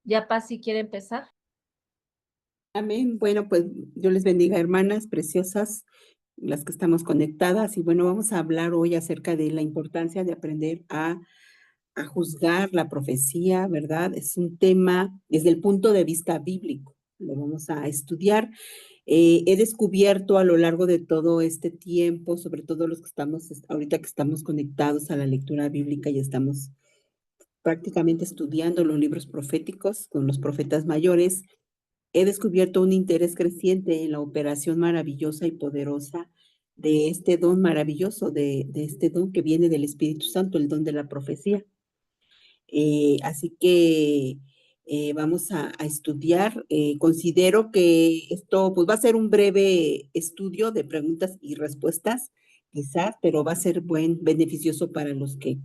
Ya Paz, si quiere empezar. Amén. Bueno, pues Dios les bendiga, hermanas preciosas, las que estamos conectadas. Y bueno, vamos a hablar hoy acerca de la importancia de aprender a juzgar la profecía, ¿verdad? Es un tema desde el punto de vista bíblico. Lo vamos a estudiar. He descubierto a lo largo de todo este tiempo, sobre todo los que estamos, ahorita que estamos conectados a la lectura bíblica y estamos prácticamente estudiando los libros proféticos con los profetas mayores. He descubierto un interés creciente en la operación maravillosa y poderosa de este don maravilloso, de este don que viene del Espíritu Santo, el don de la profecía. Así que vamos a estudiar. Considero que esto pues, va a ser un breve estudio de preguntas y respuestas, quizás, pero va a ser beneficioso para los que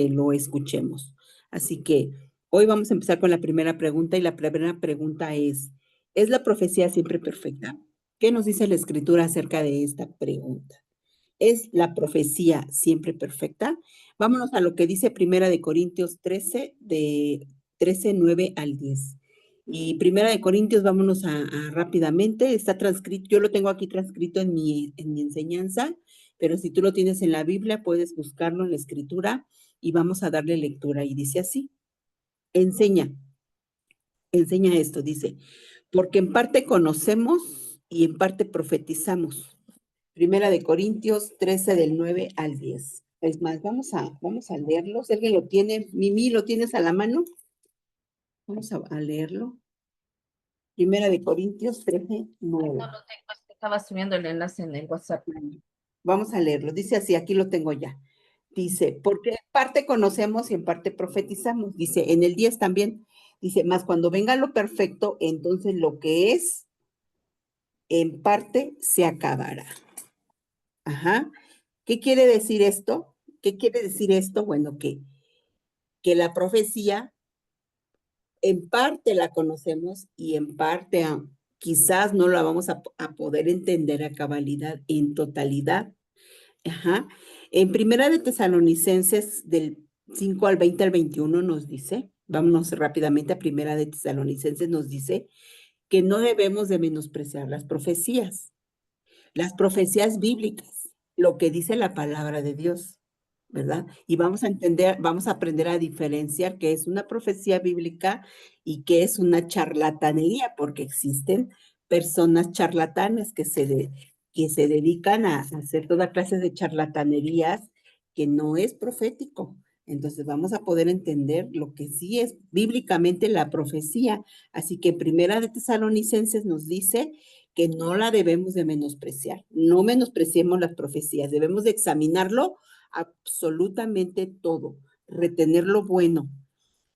lo escuchemos. Así que hoy vamos a empezar con la primera pregunta y la primera pregunta ¿es la profecía siempre perfecta? ¿Qué nos dice la Escritura acerca de esta pregunta? ¿Es la profecía siempre perfecta? Vámonos a lo que dice Primera de Corintios 13, de 13, 9 al 10. Y Primera de Corintios, vámonos a rápidamente, está transcrito, yo lo tengo aquí transcrito en mi enseñanza, pero si tú lo tienes en la Biblia, puedes buscarlo en la Escritura y vamos a darle lectura. Y dice así, enseña, enseña esto, dice, porque en parte conocemos y en parte profetizamos. Primera de Corintios 13 del 9 al 10. Es más, vamos a leerlo. Si alguien lo tiene, Mimi, ¿lo tienes a la mano? Vamos a leerlo. Primera de Corintios 13, No 9. lo tengo, es que estaba subiendo el enlace en el WhatsApp. Vamos a leerlo. Dice así, aquí lo tengo ya. Dice, porque en parte conocemos y en parte profetizamos. Dice, en el 10 también. Dice, más cuando venga lo perfecto, entonces lo que es, en parte se acabará. Ajá. ¿Qué quiere decir esto? ¿Qué quiere decir esto? Bueno, que la profecía en parte la conocemos y en parte quizás no la vamos a poder entender a cabalidad, en totalidad. Ajá. En Primera de Tesalonicenses del 5 al 20 al 21 nos dice, vámonos rápidamente a Primera de Tesalonicenses, nos dice que no debemos de menospreciar las profecías bíblicas, lo que dice la palabra de Dios, ¿verdad? Y vamos a entender, vamos a aprender a diferenciar qué es una profecía bíblica y qué es una charlatanería, porque existen personas charlatanas que se dedican a hacer toda clase de charlatanerías que no es profético. Entonces vamos a poder entender lo que sí es bíblicamente la profecía. Así que Primera de Tesalonicenses nos dice que no la debemos de menospreciar. No menospreciemos las profecías, debemos de examinarlo absolutamente todo, retener lo bueno.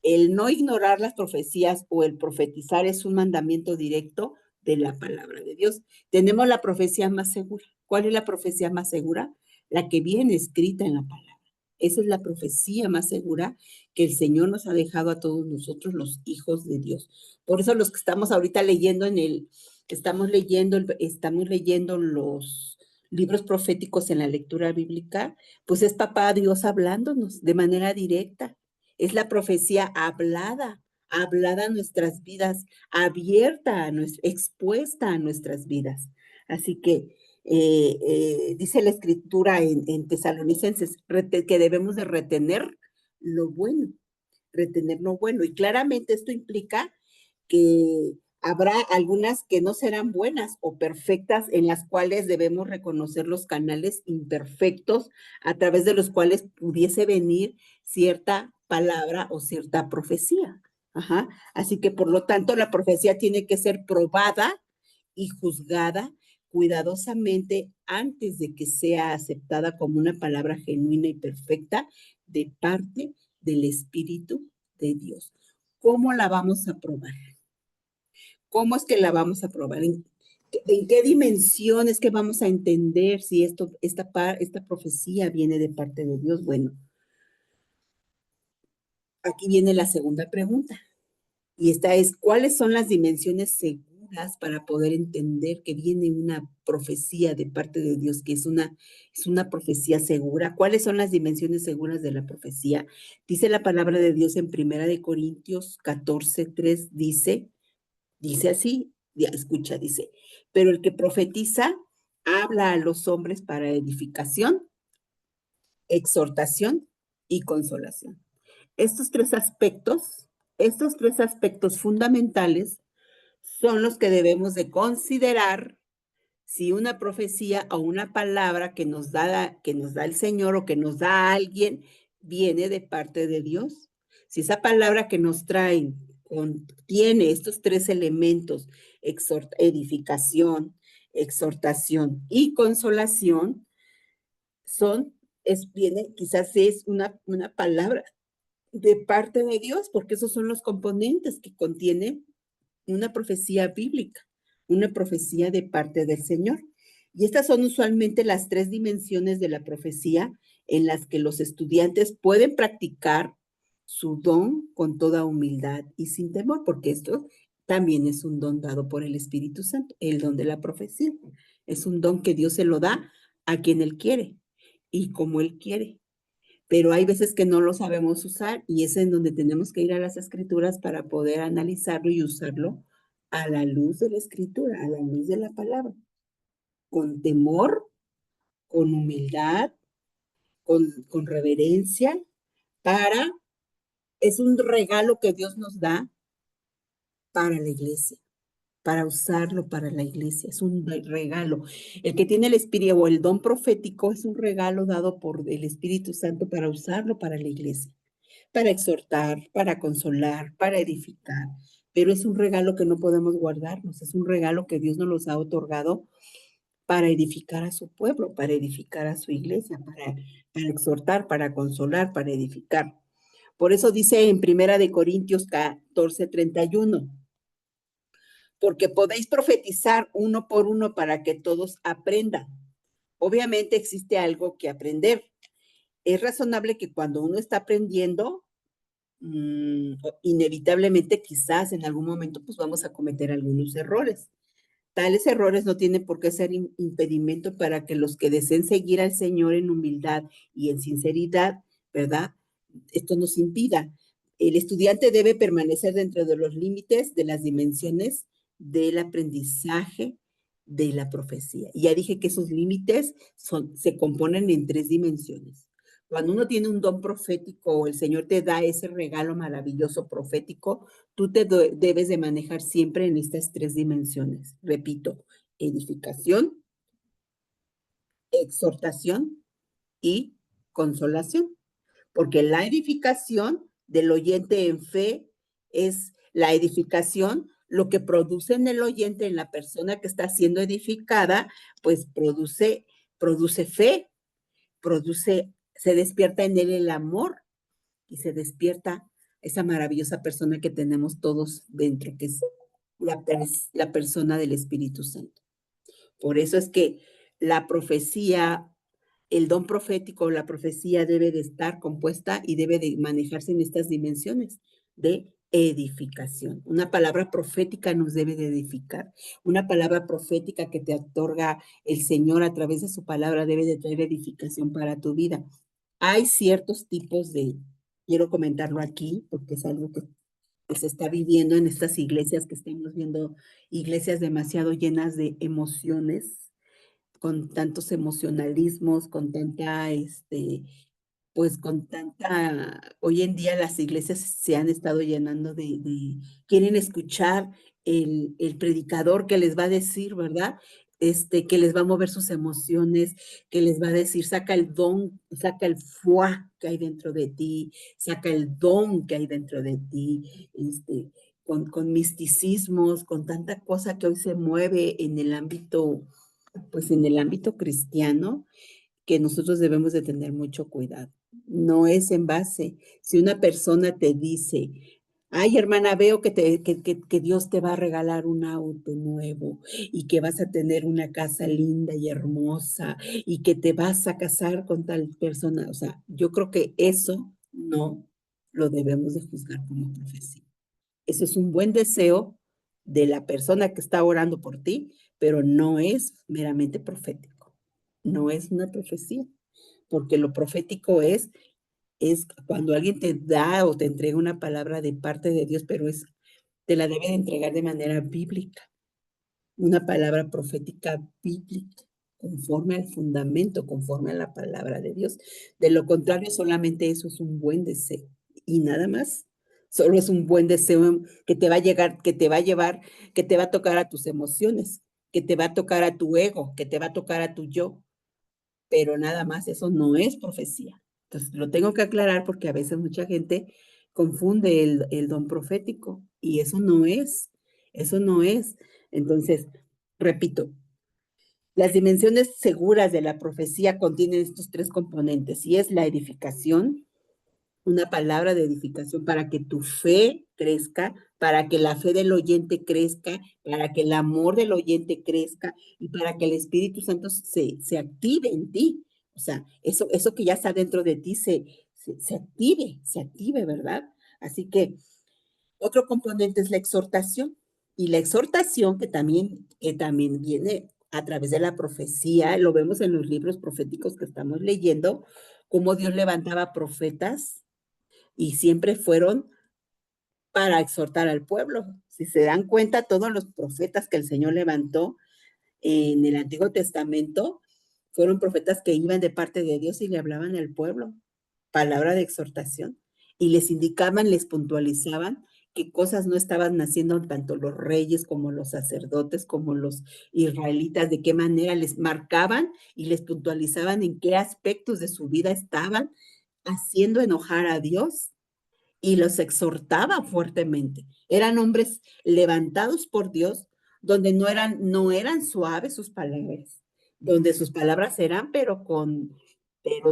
El no ignorar las profecías o el profetizar es un mandamiento directo de la palabra de Dios. Tenemos la profecía más segura. ¿Cuál es la profecía más segura? La que viene escrita en la palabra. Esa es la profecía más segura que el Señor nos ha dejado a todos nosotros, los hijos de Dios. Por eso los que estamos ahorita leyendo estamos leyendo los libros proféticos en la lectura bíblica, pues es papá Dios hablándonos de manera directa. Es la profecía hablada a nuestras vidas, abierta, expuesta a nuestras vidas. Así que dice la escritura en Tesalonicenses que debemos de retener lo bueno. Y claramente esto implica que habrá algunas que no serán buenas o perfectas, en las cuales debemos reconocer los canales imperfectos a través de los cuales pudiese venir cierta palabra o cierta profecía. Ajá. Así que, por lo tanto, la profecía tiene que ser probada y juzgada cuidadosamente antes de que sea aceptada como una palabra genuina y perfecta de parte del Espíritu de Dios. ¿Cómo la vamos a probar? ¿Cómo es que la vamos a probar? ¿En qué dimensiones que vamos a entender si esta profecía viene de parte de Dios? Bueno, aquí viene la segunda pregunta. Y esta es, ¿cuáles son las dimensiones seguras herramientas para poder entender que viene una profecía de parte de Dios, que es una profecía segura. ¿Cuáles son las dimensiones seguras de la profecía? Dice la palabra de Dios en Primera de Corintios 14:3, dice así, escucha, dice, pero el que profetiza habla a los hombres para edificación, exhortación y consolación. Estos estos tres aspectos fundamentales son los que debemos de considerar si una profecía o una palabra que nos da el Señor o que nos da alguien viene de parte de Dios. Si esa palabra que nos traen contiene estos tres elementos, edificación, exhortación y consolación, quizás es una palabra de parte de Dios, porque esos son los componentes que contiene una profecía bíblica, una profecía de parte del Señor. Y estas son usualmente las tres dimensiones de la profecía en las que los estudiantes pueden practicar su don con toda humildad y sin temor, porque esto también es un don dado por el Espíritu Santo, el don de la profecía. Es un don que Dios se lo da a quien Él quiere y como Él quiere, pero hay veces que no lo sabemos usar y es en donde tenemos que ir a las escrituras para poder analizarlo y usarlo a la luz de la escritura, a la luz de la palabra, con temor, con humildad, con reverencia, para, es un regalo que Dios nos da para la iglesia, para usarlo para la iglesia, es un regalo. El que tiene el espíritu o el don profético es un regalo dado por el Espíritu Santo para usarlo para la iglesia, para exhortar, para consolar, para edificar. Pero es un regalo que no podemos guardarnos, es un regalo que Dios nos los ha otorgado para edificar a su pueblo, para edificar a su iglesia, para exhortar, para consolar, para edificar. Por eso dice en Primera de Corintios 14:31, porque podéis profetizar uno por uno para que todos aprendan. Obviamente existe algo que aprender. Es razonable que cuando uno está aprendiendo, inevitablemente quizás en algún momento pues vamos a cometer algunos errores. Tales errores no tienen por qué ser impedimento para que los que deseen seguir al Señor en humildad y en sinceridad, ¿verdad? Esto nos impida. El estudiante debe permanecer dentro de los límites de las dimensiones del aprendizaje de la profecía. Y ya dije que esos límites se componen en tres dimensiones. Cuando uno tiene un don profético o el Señor te da ese regalo maravilloso profético, tú te debes de manejar siempre en estas tres dimensiones. Repito, edificación, exhortación y consolación. Porque la edificación del oyente en fe es la edificación, lo que produce en el oyente, en la persona que está siendo edificada, pues produce fe, se despierta en él el amor y se despierta esa maravillosa persona que tenemos todos dentro, que es la persona del Espíritu Santo. Por eso es que la profecía, el don profético, la profecía debe de estar compuesta y debe de manejarse en estas dimensiones de edificación. Una palabra profética nos debe de edificar. Una palabra profética que te otorga el Señor a través de su palabra debe de traer edificación para tu vida. Hay ciertos tipos quiero comentarlo aquí porque es algo que se está viviendo en estas iglesias que estamos viendo, iglesias demasiado llenas de emociones, con tantos emocionalismos, pues con hoy en día las iglesias se han estado llenando quieren escuchar el predicador que les va a decir, ¿verdad? Que les va a mover sus emociones, que les va a decir, saca el don, saca el fuá que hay dentro de ti, saca el don que hay dentro de ti, con misticismos, con tanta cosa que hoy se mueve en el ámbito, pues en el ámbito cristiano, que nosotros debemos de tener mucho cuidado. No es en base. Si una persona te dice, ay, hermana, veo que Dios te va a regalar un auto nuevo y que vas a tener una casa linda y hermosa y que te vas a casar con tal persona. O sea, yo creo que eso no lo debemos de juzgar como profecía. Eso es un buen deseo de la persona que está orando por ti, pero no es meramente profético. No es una profecía, porque lo profético es cuando alguien te da o te entrega una palabra de parte de Dios, pero te la debe de entregar de manera bíblica, una palabra profética bíblica, conforme al fundamento, conforme a la palabra de Dios. De lo contrario, solamente eso es un buen deseo y nada más. Solo es un buen deseo que te va a llegar, que te va a llevar, que te va a tocar a tus emociones, que te va a tocar a tu ego, que te va a tocar a tu yo, pero nada más, eso no es profecía. Entonces, lo tengo que aclarar porque a veces mucha gente confunde el don profético y eso no es. Entonces, repito, las dimensiones seguras de la profecía contienen estos tres componentes y es la edificación, una palabra de edificación para que tu fe crezca, para que la fe del oyente crezca, para que el amor del oyente crezca y para que el Espíritu Santo se active en ti. O sea, eso que ya está dentro de ti se active, ¿verdad? Así que otro componente es la exhortación. Y la exhortación que también viene a través de la profecía, lo vemos en los libros proféticos que estamos leyendo, cómo Dios levantaba profetas y siempre fueron para exhortar al pueblo. Si se dan cuenta, todos los profetas que el Señor levantó en el Antiguo Testamento fueron profetas que iban de parte de Dios y le hablaban al pueblo, palabra de exhortación, y les indicaban, les puntualizaban qué cosas no estaban haciendo tanto los reyes como los sacerdotes, como los israelitas, de qué manera les marcaban y les puntualizaban en qué aspectos de su vida estaban haciendo enojar a Dios y los exhortaba fuertemente. Eran hombres levantados por Dios, donde no eran suaves sus palabras, donde sus palabras eran, pero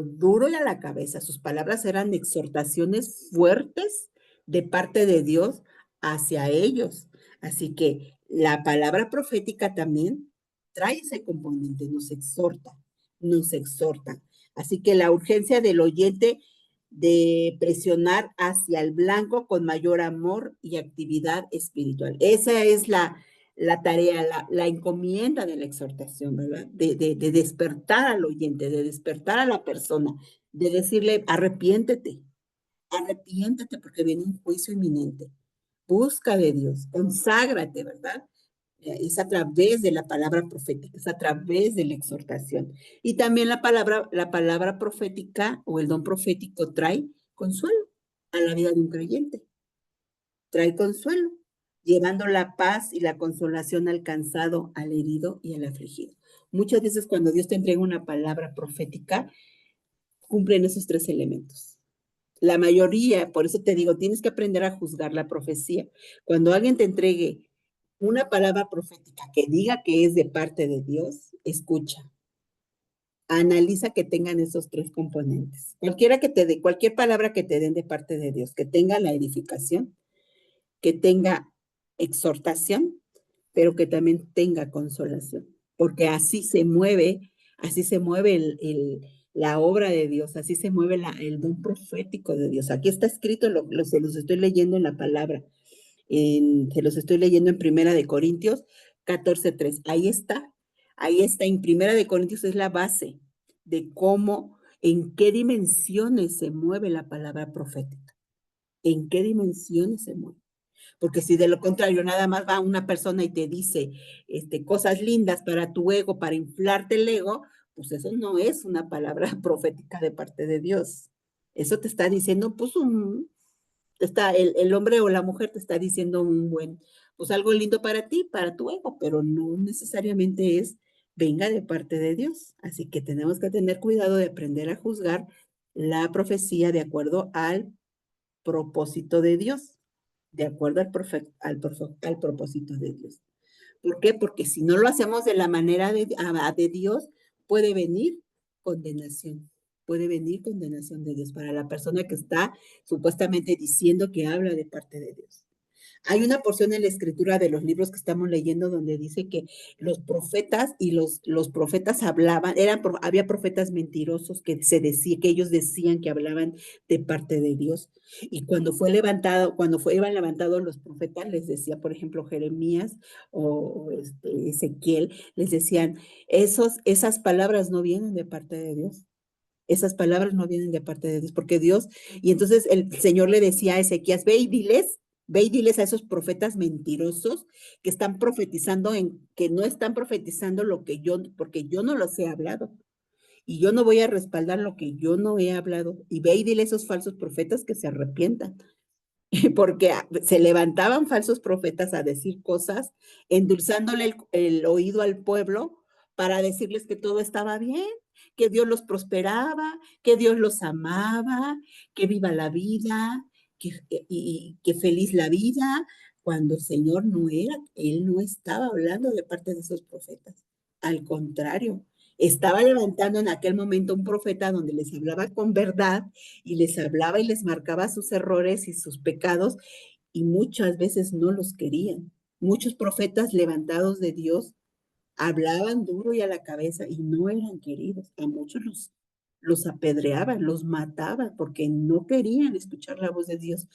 duro y a la cabeza. Sus palabras eran exhortaciones fuertes de parte de Dios hacia ellos. Así que la palabra profética también trae ese componente, nos exhorta, nos exhorta. Así que la urgencia del oyente de presionar hacia el blanco con mayor amor y actividad espiritual. Esa es la tarea, la encomienda de la exhortación, ¿verdad? De despertar al oyente, de despertar a la persona, de decirle, arrepiéntete, arrepiéntete porque viene un juicio inminente. Busca de Dios, conságrate, ¿verdad? Es a través de la palabra profética, es a través de la exhortación. Y también la palabra profética o el don profético trae consuelo a la vida de un creyente, trae consuelo, llevando la paz y la consolación al cansado, al herido y al afligido. Muchas veces cuando Dios te entrega una palabra profética, cumplen esos tres elementos. La mayoría, por eso te digo, tienes que aprender a juzgar la profecía. Cuando alguien te entregue una palabra profética que diga que es de parte de Dios, escucha, analiza que tengan esos tres componentes. Cualquiera que te dé, cualquier palabra que te den de parte de Dios, que tenga la edificación, que tenga exhortación, pero que también tenga consolación, porque así se mueve la obra de Dios, así se mueve el don profético de Dios. Aquí está escrito, se los estoy leyendo en la palabra, se los estoy leyendo en Primera de Corintios 14:3. Ahí está, en Primera de Corintios es la base de cómo, en qué dimensiones se mueve la palabra profética, en qué dimensiones se mueve. Porque si de lo contrario nada más va una persona y te dice cosas lindas para tu ego, para inflarte el ego, pues eso no es una palabra profética de parte de Dios. Eso te está diciendo, pues, el hombre o la mujer te está diciendo pues algo lindo para ti, para tu ego, pero no necesariamente venga de parte de Dios. Así que tenemos que tener cuidado de aprender a juzgar la profecía de acuerdo al propósito de Dios, de acuerdo al propósito de Dios. ¿Por qué? Porque si no lo hacemos de la manera de Dios, puede venir condenación. Puede venir condenación de Dios para la persona que está supuestamente diciendo que habla de parte de Dios. Hay una porción en la escritura de los libros que estamos leyendo donde dice que los profetas y los profetas hablaban, había profetas mentirosos que se decía, que ellos decían que hablaban de parte de Dios. Y iban levantados los profetas, les decía, por ejemplo, Jeremías o Ezequiel, les decían, esas palabras no vienen de parte de Dios. Esas palabras no vienen de parte de Dios, porque Dios, y entonces el Señor le decía a Ezequías, ve y diles a esos profetas mentirosos que están profetizando que no están profetizando porque yo no los he hablado. Y yo no voy a respaldar lo que yo no he hablado. Y ve y dile a esos falsos profetas que se arrepientan. Porque se levantaban falsos profetas a decir cosas, endulzándole el oído al pueblo para decirles que todo estaba bien, que Dios los prosperaba, que Dios los amaba, que viva la vida, y que feliz la vida, cuando el Señor Él no estaba hablando de parte de esos profetas. Al contrario, estaba levantando en aquel momento un profeta donde les hablaba con verdad y les hablaba y les marcaba sus errores y sus pecados, y muchas veces no los querían. Muchos profetas levantados de Dios hablaban duro y a la cabeza y no eran queridos. A muchos los apedreaban, los mataban porque no querían escuchar la voz de Dios.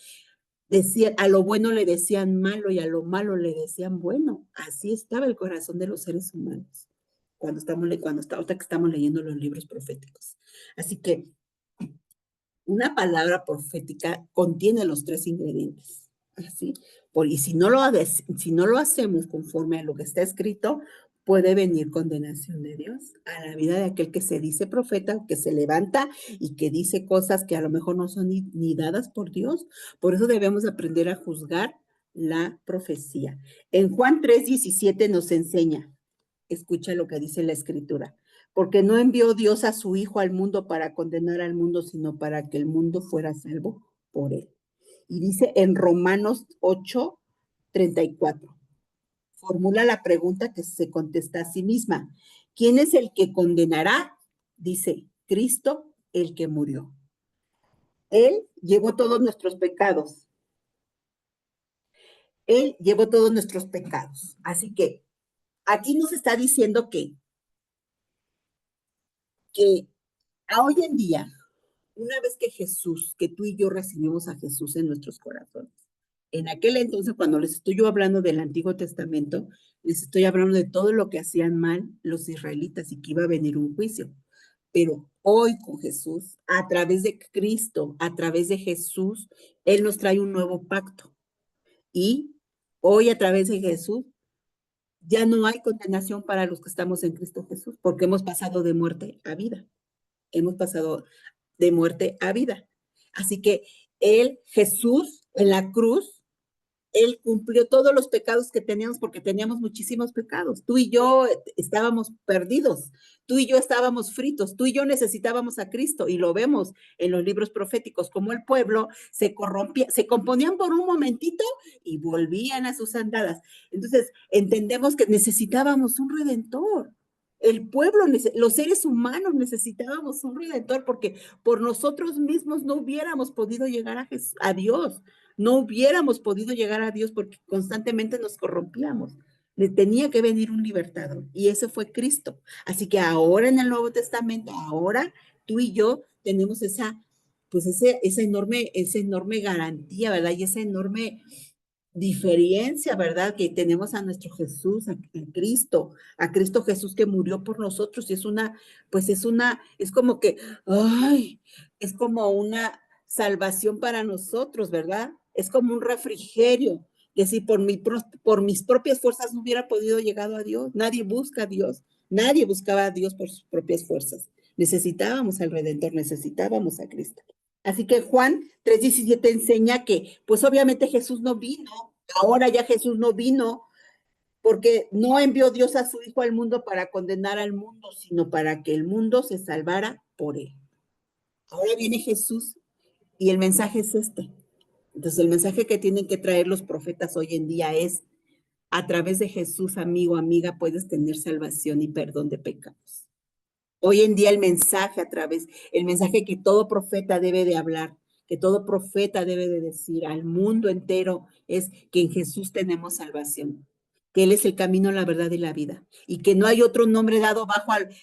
A lo bueno le decían malo y a lo malo le decían bueno. Así estaba el corazón de los seres humanos ahorita que estamos leyendo los libros proféticos. Así que una palabra profética contiene los tres ingredientes. ¿Así? Y si no lo hacemos conforme a lo que está escrito, puede venir condenación de Dios a la vida de aquel que se dice profeta, que se levanta y que dice cosas que a lo mejor no son ni dadas por Dios. Por eso debemos aprender a juzgar la profecía. En Juan 3:17 nos enseña, escucha lo que dice la escritura, porque no envió Dios a su Hijo al mundo para condenar al mundo, sino para que el mundo fuera salvo por él. Y dice en Romanos 8:34, formula la pregunta que se contesta a sí misma. ¿Quién es el que condenará? Dice, Cristo, el que murió. Él llevó todos nuestros pecados. Él llevó todos nuestros pecados. Así que aquí nos está diciendo que hoy en día, una vez que tú y yo recibimos a Jesús en nuestros corazones, en aquel entonces, cuando les estoy yo hablando del Antiguo Testamento, les estoy hablando de todo lo que hacían mal los israelitas y que iba a venir un juicio. Pero hoy con Jesús, a través de Cristo, a través de Jesús, Él nos trae un nuevo pacto. Y hoy a través de Jesús, ya no hay condenación para los que estamos en Cristo Jesús, porque hemos pasado de muerte a vida. Hemos pasado de muerte a vida. Así que Jesús, en la cruz, Él cumplió todos los pecados que teníamos, porque teníamos muchísimos pecados. Tú y yo estábamos perdidos, tú y yo estábamos fritos, tú y yo necesitábamos a Cristo, y lo vemos en los libros proféticos, como el pueblo se corrompía, se componían por un momentito y volvían a sus andadas. Entonces, entendemos que necesitábamos un redentor. El pueblo, los seres humanos necesitábamos un redentor, porque por nosotros mismos no hubiéramos podido llegar a Dios. No hubiéramos podido llegar a Dios porque constantemente nos corrompíamos. Le tenía que venir un libertador, y ese fue Cristo. Así que ahora en el Nuevo Testamento, ahora tú y yo tenemos esa enorme garantía, ¿verdad? Y esa enorme diferencia, ¿verdad? Que tenemos a nuestro Jesús, a Cristo Jesús que murió por nosotros, y es como que, ay, es como una salvación para nosotros, ¿verdad? Es como un refrigerio, que si por mis propias fuerzas no hubiera podido llegar a Dios. Nadie busca a Dios, nadie buscaba a Dios por sus propias fuerzas. Necesitábamos al Redentor, necesitábamos a Cristo. Así que Juan 3:17 enseña que, pues obviamente Jesús no vino, ahora ya Jesús no vino, porque no envió Dios a su Hijo al mundo para condenar al mundo, sino para que el mundo se salvara por él. Ahora viene Jesús y el mensaje es este. Entonces el mensaje que tienen que traer los profetas hoy en día es, a través de Jesús, amigo, amiga, puedes tener salvación y perdón de pecados. Hoy en día el mensaje que todo profeta debe de hablar, que todo profeta debe de decir al mundo entero es que en Jesús tenemos salvación, que Él es el camino, la verdad y la vida, y que no hay otro nombre dado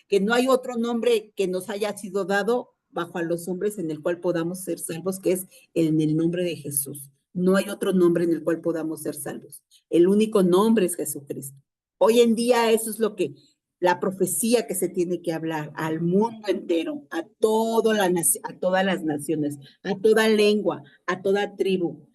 que no hay otro nombre que nos haya sido dado bajo a los hombres en el cual podamos ser salvos, que es en el nombre de Jesús. No hay otro nombre en el cual podamos ser salvos. El único nombre es Jesucristo. Hoy en día eso es lo que la profecía que se tiene que hablar al mundo entero, a todas las naciones, a toda lengua, a toda tribu,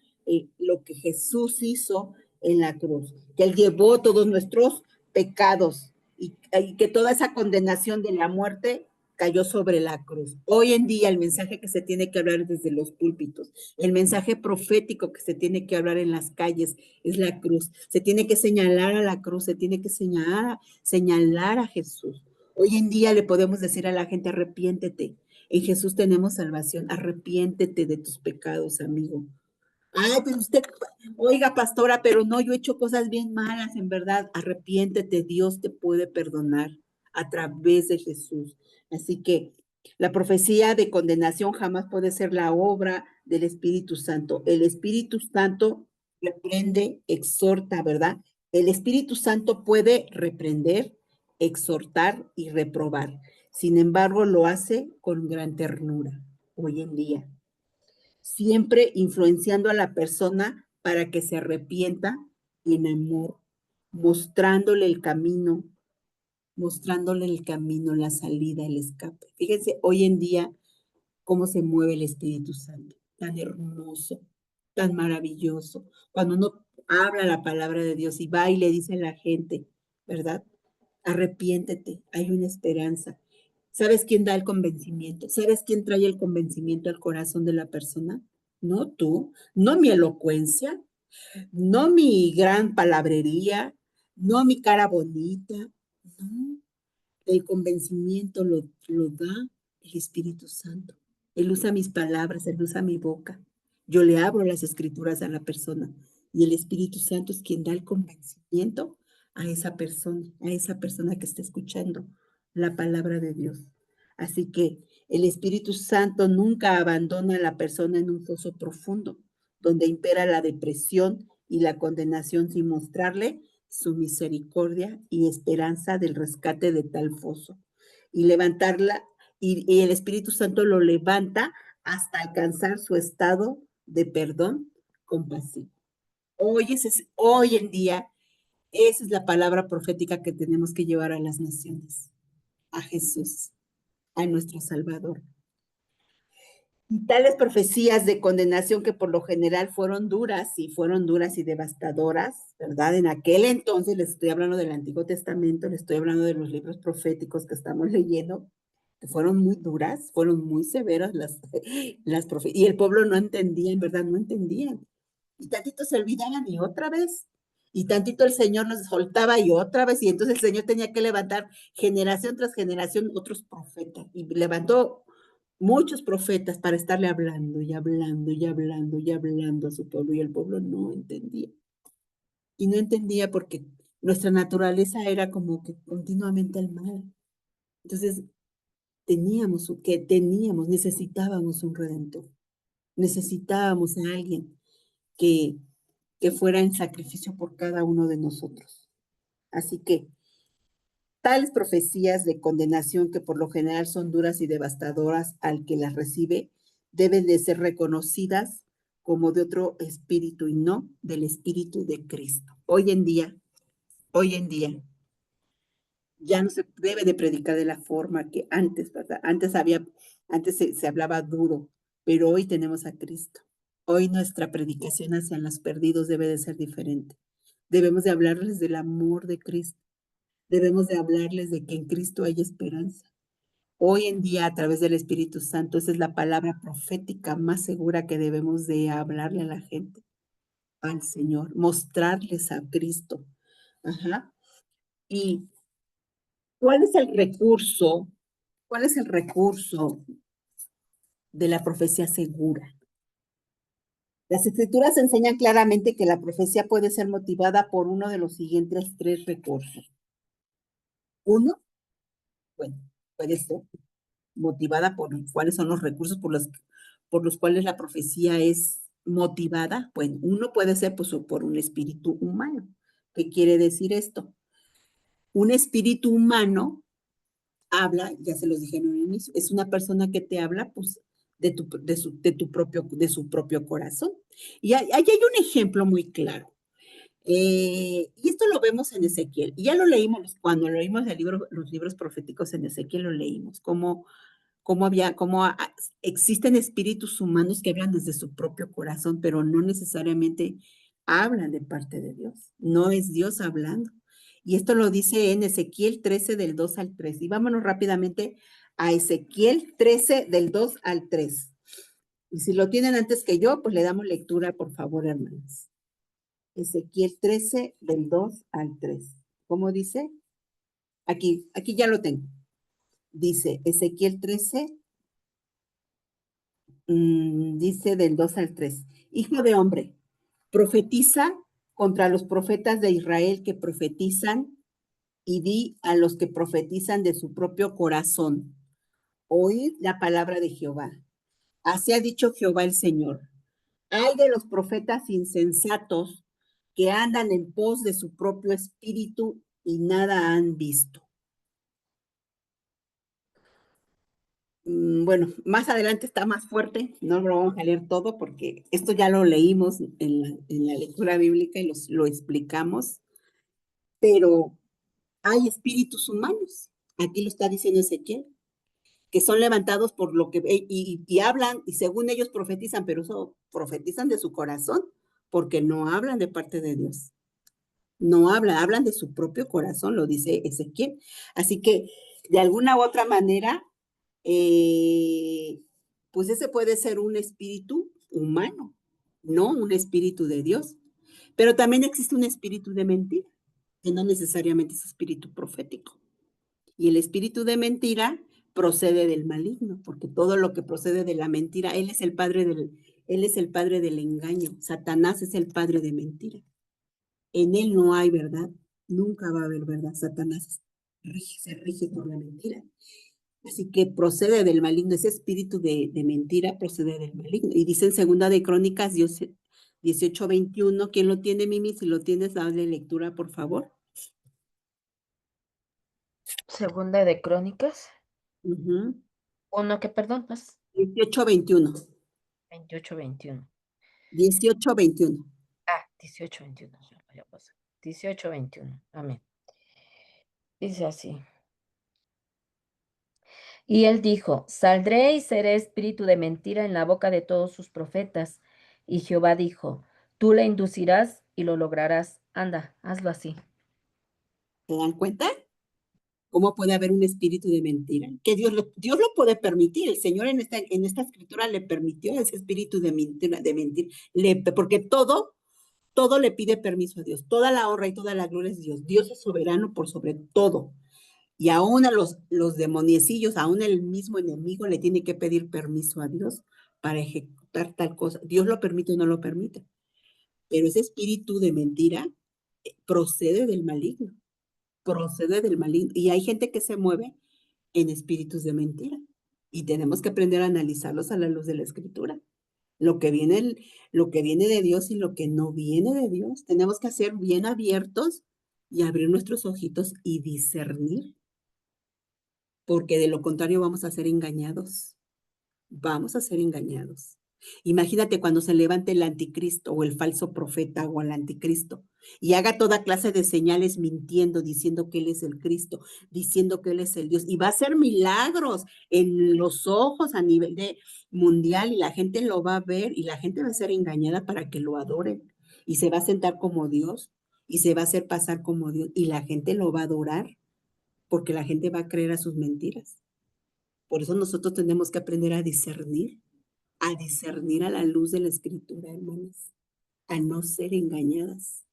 lo que Jesús hizo en la cruz, que Él llevó todos nuestros pecados y que toda esa condenación de la muerte cayó sobre la cruz. Hoy en día el mensaje que se tiene que hablar desde los púlpitos, el mensaje profético que se tiene que hablar en las calles es la cruz. Se tiene que señalar a la cruz, se tiene que señalar a Jesús. Hoy en día le podemos decir a la gente, arrepiéntete. En Jesús tenemos salvación. Arrepiéntete de tus pecados, amigo. Ay, pero usted, oiga, pastora, pero no, yo he hecho cosas bien malas, en verdad. Arrepiéntete, Dios te puede perdonar a través de Jesús. Así que la profecía de condenación jamás puede ser la obra del Espíritu Santo. El Espíritu Santo reprende, exhorta, ¿verdad? El Espíritu Santo puede reprender, exhortar y reprobar. Sin embargo, lo hace con gran ternura hoy en día, siempre influenciando a la persona para que se arrepienta en amor, mostrándole el camino, la salida, el escape. Fíjense, hoy en día, cómo se mueve el Espíritu Santo, tan hermoso, tan maravilloso. Cuando uno habla la palabra de Dios y va y le dice a la gente, ¿verdad? Arrepiéntete, hay una esperanza. ¿Sabes quién da el convencimiento? ¿Sabes quién trae el convencimiento al corazón de la persona? No tú, no mi elocuencia, no mi gran palabrería, no mi cara bonita, no. El convencimiento lo da el Espíritu Santo. Él usa mis palabras, Él usa mi boca. Yo le abro las escrituras a la persona y el Espíritu Santo es quien da el convencimiento a esa persona que está escuchando la palabra de Dios. Así que el Espíritu Santo nunca abandona a la persona en un foso profundo, donde impera la depresión y la condenación sin mostrarle su misericordia y esperanza del rescate de tal foso. Y levantarla, y el Espíritu Santo lo levanta hasta alcanzar su estado de perdón compasivo. Hoy en día, esa es la palabra profética que tenemos que llevar a las naciones, a Jesús, a nuestro Salvador. Y tales profecías de condenación que por lo general fueron duras y devastadoras, ¿verdad? En aquel entonces, les estoy hablando del Antiguo Testamento, les estoy hablando de los libros proféticos que estamos leyendo, que fueron muy duras, fueron muy severas las profecías, y el pueblo no entendía, en verdad, no entendían. Y tantito se olvidaban y otra vez, y tantito el Señor nos soltaba y otra vez, y entonces el Señor tenía que levantar generación tras generación otros profetas, y levantó muchos profetas para estarle hablando y hablando y hablando y hablando a su pueblo, y el pueblo no entendía. Y no entendía porque nuestra naturaleza era como que continuamente el mal. Entonces necesitábamos un redentor, necesitábamos a alguien que, que fuera en sacrificio por cada uno de nosotros. Así que tales profecías de condenación, que por lo general son duras y devastadoras al que las recibe, deben de ser reconocidas como de otro espíritu y no del espíritu de Cristo. Hoy en día, ya no se debe de predicar de la forma que antes, ¿verdad? Antes se hablaba duro, pero hoy tenemos a Cristo. Hoy nuestra predicación hacia los perdidos debe de ser diferente. Debemos de hablarles del amor de Cristo. Debemos de hablarles de que en Cristo hay esperanza. Hoy en día, a través del Espíritu Santo, esa es la palabra profética más segura que debemos de hablarle a la gente, al Señor, mostrarles a Cristo. Ajá. ¿Y cuál es el recurso? ¿Cuál es el recurso de la profecía segura? Las escrituras enseñan claramente que la profecía puede ser motivada por uno de los siguientes tres recursos. Uno, bueno, puede ser motivada por cuáles son los recursos por los cuales la profecía es motivada, pues uno puede ser pues, por un espíritu humano. ¿Qué quiere decir esto? Un espíritu humano habla, ya se los dije en un inicio, es una persona que te habla pues de su propio corazón. Y ahí hay un ejemplo muy claro. Y esto lo vemos en Ezequiel. Y ya lo leímos cuando leímos los libros proféticos en Ezequiel, lo leímos, cómo existen espíritus humanos que hablan desde su propio corazón, pero no necesariamente hablan de parte de Dios. No es Dios hablando. Y esto lo dice en Ezequiel 13 del 2 al 3. Y vámonos rápidamente a Ezequiel 13 del 2 al 3. Y si lo tienen antes que yo, pues le damos lectura, por favor, hermanos. Ezequiel 13 del 2 al 3. ¿Cómo dice? Aquí ya lo tengo. Dice Ezequiel 13, dice del 2 al 3. Hijo de hombre, profetiza contra los profetas de Israel que profetizan y di a los que profetizan de su propio corazón. Oíd la palabra de Jehová. Así ha dicho Jehová el Señor. Hay de los profetas insensatos que andan en pos de su propio espíritu y nada han visto. Bueno, más adelante está más fuerte, no lo vamos a leer todo porque esto ya lo leímos en la lectura bíblica y lo explicamos, pero hay espíritus humanos, aquí lo está diciendo Ezequiel, que son levantados por lo que y hablan y según ellos profetizan, pero eso profetizan de su corazón porque no hablan de parte de Dios. No hablan de su propio corazón, lo dice Ezequiel. Así que de alguna u otra manera, pues ese puede ser un espíritu humano, no un espíritu de Dios. Pero también existe un espíritu de mentira, que no necesariamente es espíritu profético. Y el espíritu de mentira procede del maligno, porque todo lo que procede de la mentira, él es el padre del engaño. Satanás es el padre de mentira. En él no hay verdad, nunca va a haber verdad. Satanás se rige por la mentira. Así que procede del maligno, ese espíritu de mentira procede del maligno. Y dice en Segunda de Crónicas 18:21, ¿quién lo tiene, Mimi? Si lo tienes, dale lectura, por favor. Segunda de Crónicas. Uh-huh. Uno que, perdón, más. 18:21. 28-21. 18:21. 18-21. 18-21. Amén. Dice así. Y él dijo, saldré y seré espíritu de mentira en la boca de todos sus profetas. Y Jehová dijo, tú le inducirás y lo lograrás. Anda, hazlo así. ¿Se dan cuenta? ¿Cómo puede haber un espíritu de mentira? Que Dios lo puede permitir. El Señor en esta escritura le permitió ese espíritu de mentira, porque todo le pide permiso a Dios. Toda la honra y toda la gloria es Dios. Dios es soberano por sobre todo. Y aún a los demoniecillos, aún el mismo enemigo le tiene que pedir permiso a Dios para ejecutar tal cosa. Dios lo permite o no lo permite. Pero ese espíritu de mentira procede del maligno. Procede del maligno. Y hay gente que se mueve en espíritus de mentira. Y tenemos que aprender a analizarlos a la luz de la escritura. Lo que viene, lo que viene de Dios y lo que no viene de Dios. Tenemos que ser bien abiertos y abrir nuestros ojitos y discernir, porque de lo contrario vamos a ser engañados. Vamos a ser engañados. Imagínate cuando se levante el anticristo o el falso profeta o el anticristo y haga toda clase de señales mintiendo, diciendo que él es el Cristo, diciendo que él es el Dios y va a hacer milagros en los ojos a nivel de mundial y la gente lo va a ver y la gente va a ser engañada para que lo adoren y se va a sentar como Dios y se va a hacer pasar como Dios y la gente lo va a adorar porque la gente va a creer a sus mentiras. Por eso nosotros tenemos que aprender a discernir a la luz de la escritura, hermanos, a no ser engañadas.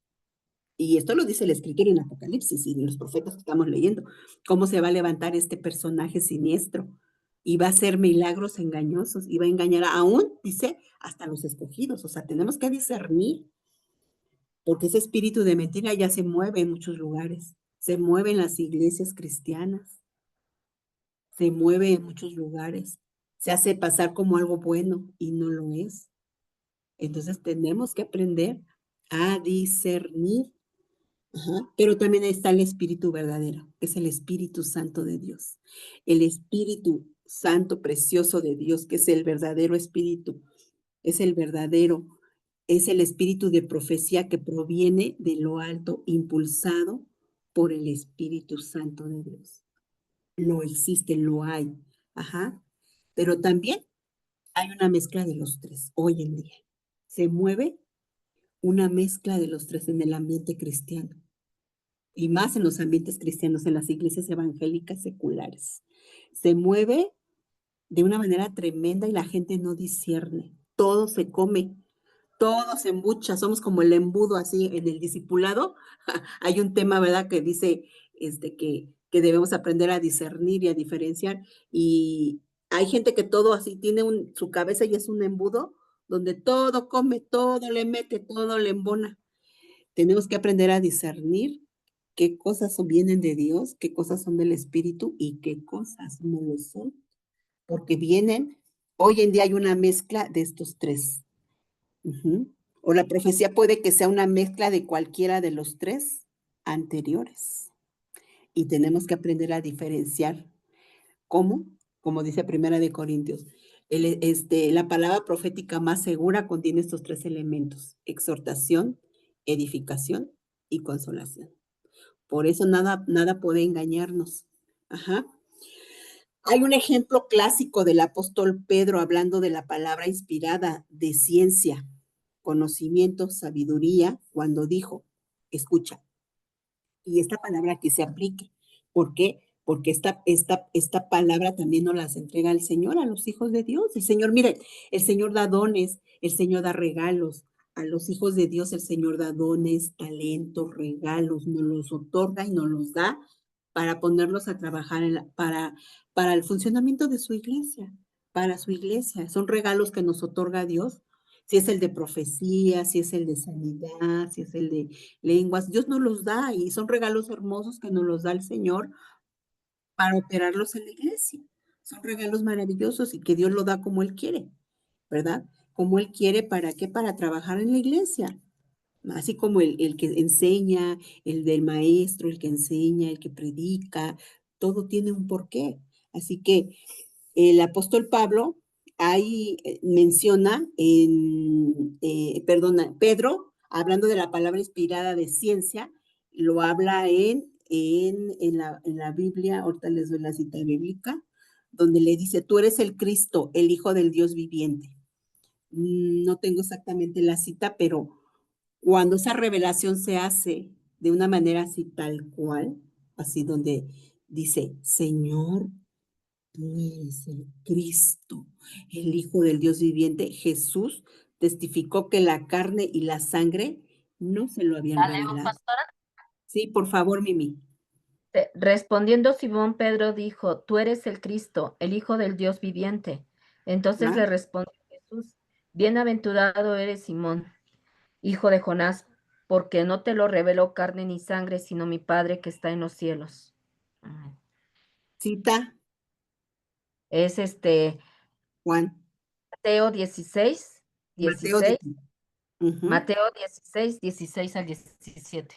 Y esto lo dice la escritura en Apocalipsis y en los profetas que estamos leyendo, cómo se va a levantar este personaje siniestro y va a hacer milagros engañosos y va a engañar aún, dice, hasta los escogidos. O sea, tenemos que discernir, porque ese espíritu de mentira ya se mueve en muchos lugares, se mueve en las iglesias cristianas, se mueve en muchos lugares, se hace pasar como algo bueno y no lo es. Entonces tenemos que aprender a discernir. Ajá. Pero también está el Espíritu verdadero, que es el Espíritu Santo de Dios. El Espíritu Santo precioso de Dios, que es el verdadero Espíritu, es el verdadero, es el Espíritu de profecía que proviene de lo alto, impulsado por el Espíritu Santo de Dios. Lo existe, lo hay. Ajá. Pero también hay una mezcla de los tres hoy en día. Se mueve una mezcla de los tres en el ambiente cristiano y más en los ambientes cristianos, en las iglesias evangélicas seculares. Se mueve de una manera tremenda y la gente no discierne. Todo se come, todo se embucha, somos como el embudo así en el discipulado. Hay un tema, ¿verdad?, que dice que debemos aprender a discernir y a diferenciar. Y hay gente que todo así tiene su cabeza y es un embudo donde todo come, todo le mete, todo le embona. Tenemos que aprender a discernir qué cosas vienen de Dios, qué cosas son del Espíritu y qué cosas no lo son, porque vienen, hoy en día hay una mezcla de estos tres. Ujú. O la profecía puede que sea una mezcla de cualquiera de los tres anteriores. Y tenemos que aprender a diferenciar. ¿Cómo? Como dice Primera de Corintios, la palabra profética más segura contiene estos tres elementos: exhortación, edificación y consolación. Por eso nada puede engañarnos. Ajá. Hay un ejemplo clásico del apóstol Pedro hablando de la palabra inspirada de ciencia, conocimiento, sabiduría, cuando dijo, escucha, y esta palabra que se aplique. ¿Por qué? Porque esta palabra también nos las entrega el Señor a los hijos de Dios. El Señor, mire, el Señor da dones, el Señor da regalos. A los hijos de Dios el Señor da dones, talentos, regalos, nos los otorga y nos los da para ponerlos a trabajar para el funcionamiento de su iglesia, para su iglesia. Son regalos que nos otorga Dios. Si es el de profecía, si es el de sanidad, si es el de lenguas, Dios nos los da y son regalos hermosos que nos los da el Señor para operarlos en la iglesia. Son regalos maravillosos y que Dios lo da como Él quiere, ¿verdad? Como Él quiere, ¿para qué? Para trabajar en la iglesia. Así como el que enseña, el del maestro, el que enseña, el que predica, todo tiene un porqué. Así que el apóstol Pablo ahí menciona perdona, Pedro, hablando de la palabra inspirada de ciencia, lo habla en la Biblia, ahorita les doy la cita bíblica, donde le dice, tú eres el Cristo, el Hijo del Dios viviente. No tengo exactamente la cita, pero cuando esa revelación se hace de una manera así tal cual, así donde dice, Señor, tú eres el Cristo, el Hijo del Dios viviente. Jesús testificó que la carne y la sangre no se lo habían ¿La leo, revelado. pastora? Sí, por favor, Mimi. Respondiendo Simón Pedro dijo, tú eres el Cristo, el Hijo del Dios viviente. Entonces ¿Ah? le respondió Jesús, bienaventurado eres Simón, hijo de Jonás, porque no te lo reveló carne ni sangre, sino mi Padre que está en los cielos. Amén. Cita, Es Juan, Mateo 16, Mateo 16, Ujú. Mateo 16, 16 al 17.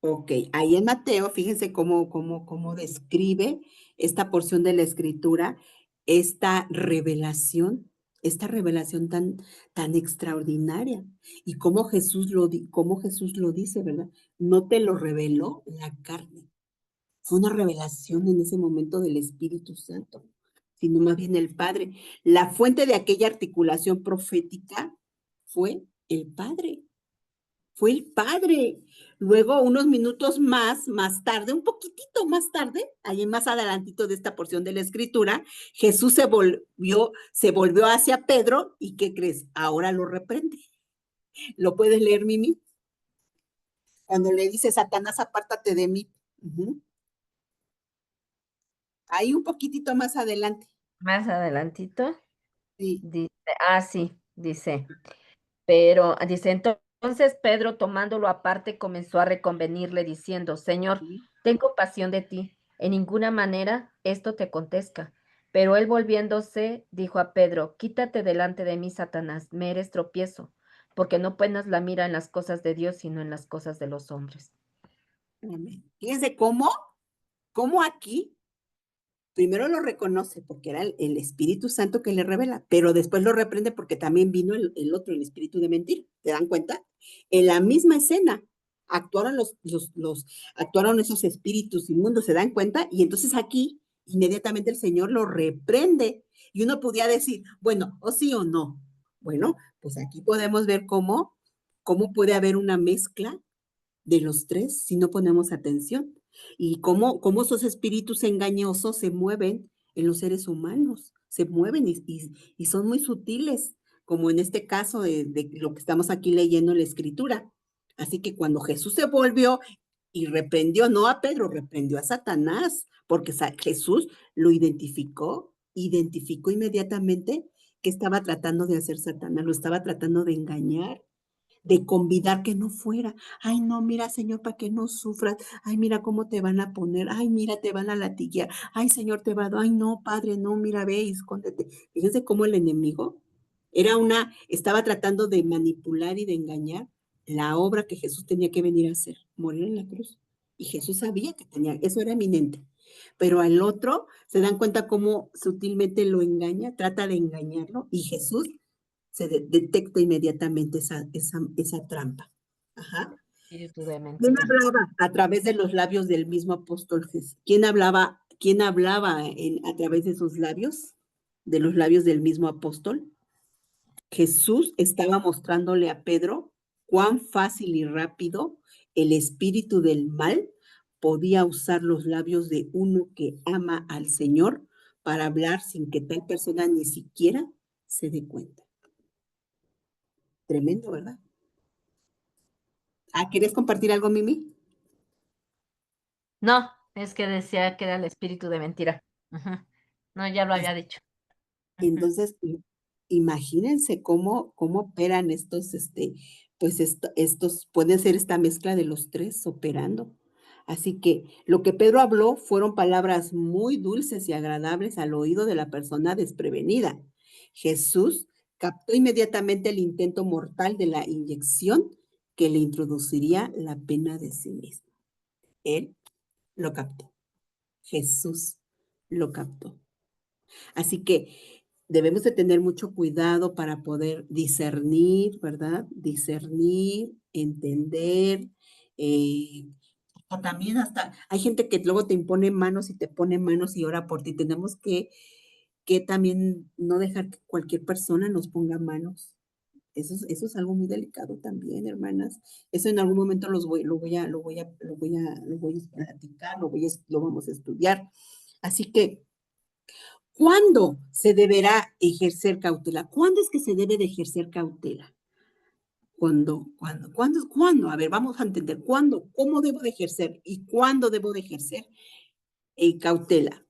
Ok, ahí en Mateo, fíjense cómo describe esta porción de la escritura, esta esta revelación tan extraordinaria. Y cómo Jesús lo dice, ¿verdad? No te lo reveló la carne. Fue una revelación en ese momento del Espíritu Santo, sino más bien el Padre. La fuente de aquella articulación profética fue el Padre. Fue el Padre. Luego, unos minutos más tarde, un poquitito más tarde, ahí más adelantito de esta porción de la escritura, Jesús se volvió hacia Pedro y ¿qué crees? Ahora lo reprende. ¿Lo puedes leer, Mimi? Cuando le dice, Satanás, apártate de mí. Ujú. Ahí un poquitito más adelante. Más adelantito, Sí. dice, sí, dice. Pero dice, entonces Pedro tomándolo aparte comenzó a reconvenirle diciendo, Señor, Sí. ten compasión de ti, en ninguna manera esto te acontezca. Pero él volviéndose, dijo a Pedro, quítate delante de mí, Satanás, me eres tropiezo, porque no pones la mira en las cosas de Dios, sino en las cosas de los hombres. Amén. Fíjense cómo aquí primero lo reconoce porque era el Espíritu Santo que le revela, pero después lo reprende porque también vino el otro, el espíritu de mentir. ¿Se dan cuenta? En la misma escena actuaron actuaron esos espíritus inmundos, ¿se dan cuenta? Y entonces aquí inmediatamente el Señor lo reprende. Y uno podía decir, bueno, o sí o no. Bueno, pues aquí podemos ver cómo puede haber una mezcla de los tres si no ponemos atención. Y cómo esos espíritus engañosos se mueven en los seres humanos, se mueven y son muy sutiles, como en este caso de lo que estamos aquí leyendo en la escritura. Así que cuando Jesús se volvió y reprendió, no a Pedro, reprendió a Satanás, porque Jesús lo identificó inmediatamente que estaba tratando de hacer Satanás, lo estaba tratando de engañar, de convidar que no fuera. Ay, no, mira, Señor, para que no sufras. Ay, mira cómo te van a poner. Ay, mira, te van a latiguear. Ay, Señor, te va a... Ay, no, Padre, no, mira, ve y escóndete. Fíjense cómo el enemigo estaba tratando de manipular y de engañar la obra que Jesús tenía que venir a hacer, morir en la cruz. Y Jesús sabía que eso era eminente. Pero al otro, se dan cuenta cómo sutilmente lo engaña, trata de engañarlo, y Jesús detecta inmediatamente esa trampa. Ajá. Espíritu de ¿Quién mentira. hablaba a través de los labios del mismo apóstol Jesús? ¿Quién hablaba a través de sus labios? De los labios del mismo apóstol. Jesús estaba mostrándole a Pedro cuán fácil y rápido el espíritu del mal podía usar los labios de uno que ama al Señor para hablar sin que tal persona ni siquiera se dé cuenta. Tremendo, ¿verdad? Ah, ¿querías compartir algo, Mimi? No, es que decía que era el espíritu de mentira. Ujú. No, ya lo As- había dicho. Ujú. Entonces, imagínense cómo operan pues puede ser esta mezcla de los tres operando. Así que lo que Pedro habló fueron palabras muy dulces y agradables al oído de la persona desprevenida. Jesús captó inmediatamente el intento mortal de la inyección que le introduciría la pena de sí mismo. Él lo captó. Jesús lo captó. Así que debemos de tener mucho cuidado para poder discernir, ¿verdad? Discernir, entender. O también hasta hay gente que luego te impone manos y te pone manos y ora por ti. Tenemos que también no dejar que cualquier persona nos ponga manos. Eso es algo muy delicado también, hermanas. Eso en algún momento lo voy a platicar, lo vamos a estudiar. Así que, ¿cuándo se deberá ejercer cautela? ¿Cuándo es que se debe de ejercer cautela? ¿Cuándo? A ver, vamos a entender. ¿Cuándo? ¿Cómo debo de ejercer? ¿Y cuándo debo de ejercer cautela?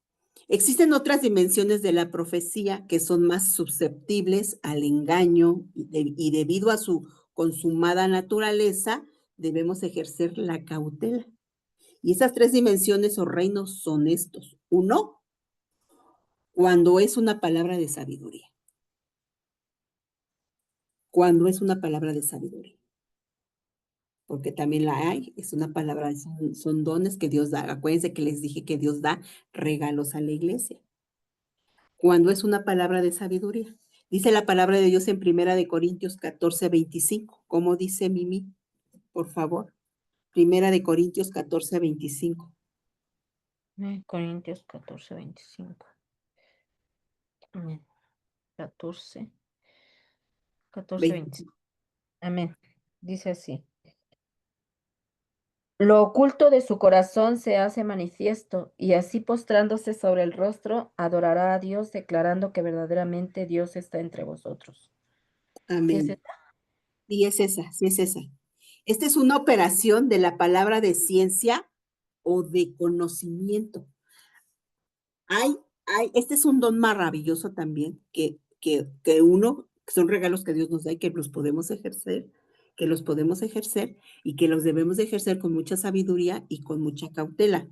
Existen otras dimensiones de la profecía que son más susceptibles al engaño y debido a su consumada naturaleza, debemos ejercer la cautela. Y esas tres dimensiones o reinos son estos. Uno, cuando es una palabra de sabiduría. Cuando es una palabra de sabiduría, porque también la hay, es una palabra, son dones que Dios da. Acuérdense que les dije que Dios da regalos a la iglesia. Cuando es una palabra de sabiduría. Dice la palabra de Dios en Primera de Corintios 14:25. ¿Cómo dice Mimi? Por favor. Primera de Corintios 14:25. Corintios 14:25. 14, 14:25. Amén. Dice así. Lo oculto de su corazón se hace manifiesto, y así postrándose sobre el rostro, adorará a Dios, declarando que verdaderamente Dios está entre vosotros. ¿Sí es Amén. esta? Sí es esa, sí es esa. Esta es una operación de la palabra de ciencia o de conocimiento. Este es un don maravilloso también, que son regalos que Dios nos da y que los podemos ejercer, y que los debemos de ejercer con mucha sabiduría y con mucha cautela.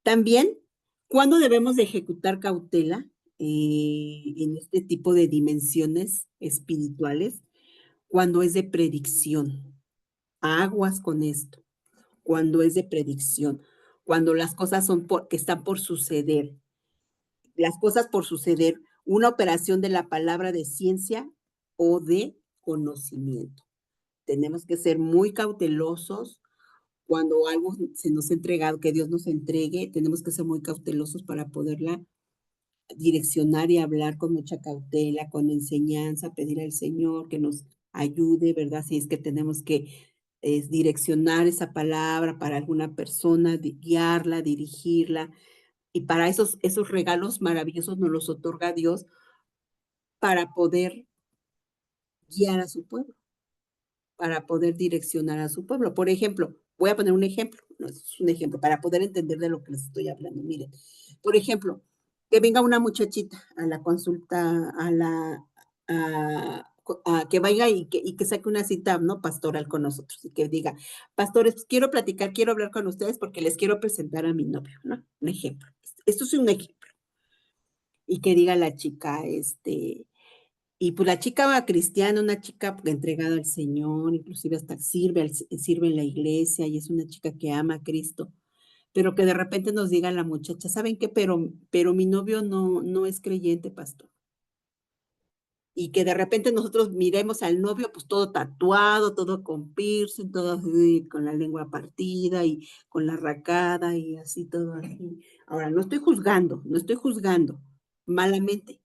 También, ¿cuándo debemos de ejecutar cautela? en este tipo de dimensiones espirituales cuando es de predicción. Aguas con esto, cuando es de predicción, cuando las cosas son que están por suceder, las cosas por suceder, una operación de la palabra de ciencia o de conocimiento. Tenemos que ser muy cautelosos cuando algo se nos ha entregado, que Dios nos entregue, tenemos que ser muy cautelosos para poderla direccionar y hablar con mucha cautela, con enseñanza, pedir al Señor que nos ayude, ¿verdad? Si es que tenemos que direccionar esa palabra para alguna persona, guiarla, dirigirla, y para esos regalos maravillosos nos los otorga Dios para poder guiar a su pueblo, para poder direccionar a su pueblo. Por ejemplo, voy a poner un ejemplo, no es un ejemplo, para poder entender de lo que les estoy hablando. Miren, por ejemplo, que venga una muchachita a la consulta, que vaya y que saque una cita, ¿no? Pastoral con nosotros y que diga, pastores, pues, quiero platicar, quiero hablar con ustedes porque les quiero presentar a mi novio, ¿no? Un ejemplo. Esto es un ejemplo. Y que diga la chica, y pues la chica va cristiana, una chica entregada al Señor, inclusive hasta sirve en la iglesia y es una chica que ama a Cristo, pero que de repente nos diga la muchacha, ¿saben qué? Pero mi novio no es creyente, pastor. Y que de repente nosotros miremos al novio, pues todo tatuado, todo con piercing, todo así, con la lengua partida y con la racada y así todo así. Ahora, no estoy juzgando malamente,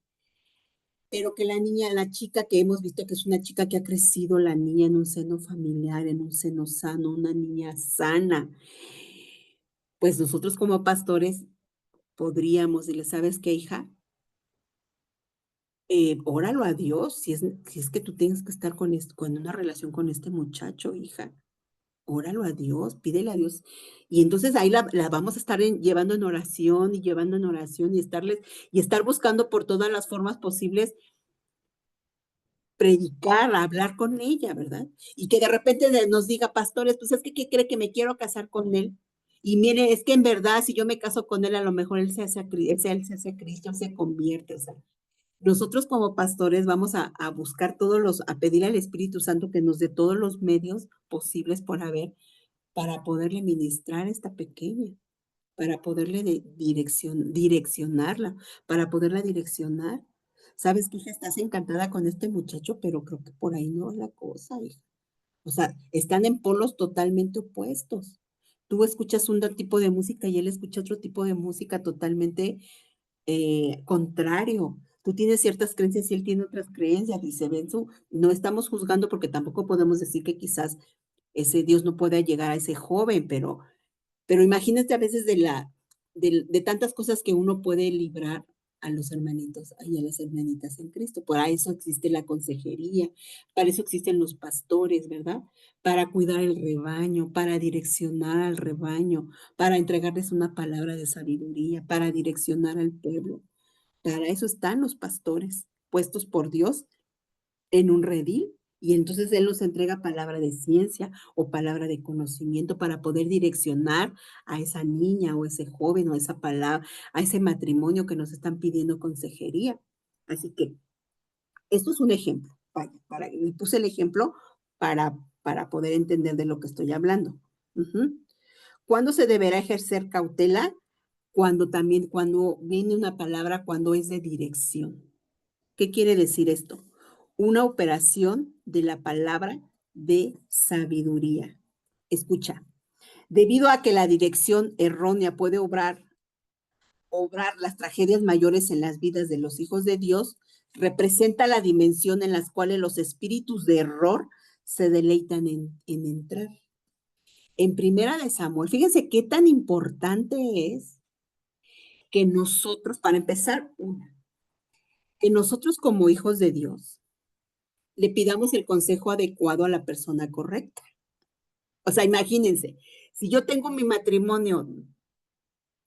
pero que la niña, la chica que hemos visto que es una chica que ha crecido, la niña en un seno familiar, en un seno sano, una niña sana, pues nosotros como pastores podríamos decirle, ¿sabes qué, hija? Óralo a Dios, si es que tú tienes que estar con una relación con este muchacho, hija, óralo a Dios, pídele a Dios. Y entonces ahí la vamos a estar llevando en oración y llevando en oración y estar buscando por todas las formas posibles predicar, hablar con ella, ¿verdad? Y que de repente nos diga, pastores, pues es que, ¿qué cree que me quiero casar con él? Y mire, es que en verdad, si yo me caso con él, a lo mejor él se hace Cristo, se convierte, o sea. Nosotros como pastores vamos a buscar a pedir al Espíritu Santo que nos dé todos los medios posibles por haber para poderle ministrar a esta pequeña, para poderle direccionarla, para poderla direccionar. Sabes que, hija, estás encantada con este muchacho, pero creo que por ahí no va la cosa, hija. O sea, están en polos totalmente opuestos. Tú escuchas un tipo de música y él escucha otro tipo de música totalmente contrario. Tú tienes ciertas creencias y él tiene otras creencias y se ven no estamos juzgando porque tampoco podemos decir que quizás ese Dios no pueda llegar a ese joven, pero imagínate a veces de tantas cosas que uno puede librar a los hermanitos y a las hermanitas en Cristo. Para eso existe la consejería, para eso existen los pastores, ¿verdad? Para cuidar el rebaño, para direccionar al rebaño, para entregarles una palabra de sabiduría, para direccionar al pueblo. Para eso están los pastores, puestos por Dios en un redil, y entonces Él nos entrega palabra de ciencia o palabra de conocimiento para poder direccionar a esa niña o ese joven o esa palabra, a ese matrimonio que nos están pidiendo consejería. Así que esto es un ejemplo. Y puse el ejemplo para poder entender de lo que estoy hablando. ¿Cuándo se deberá ejercer cautela? Cuando viene una palabra, cuando es de dirección. ¿Qué quiere decir esto? Una operación de la palabra de sabiduría. Escucha, debido a que la dirección errónea puede obrar las tragedias mayores en las vidas de los hijos de Dios, representa la dimensión en las cuales los espíritus de error se deleitan en entrar. En Primera de Samuel, fíjense qué tan importante es que nosotros, para empezar, que nosotros como hijos de Dios le pidamos el consejo adecuado a la persona correcta. O sea, imagínense, si yo tengo mi matrimonio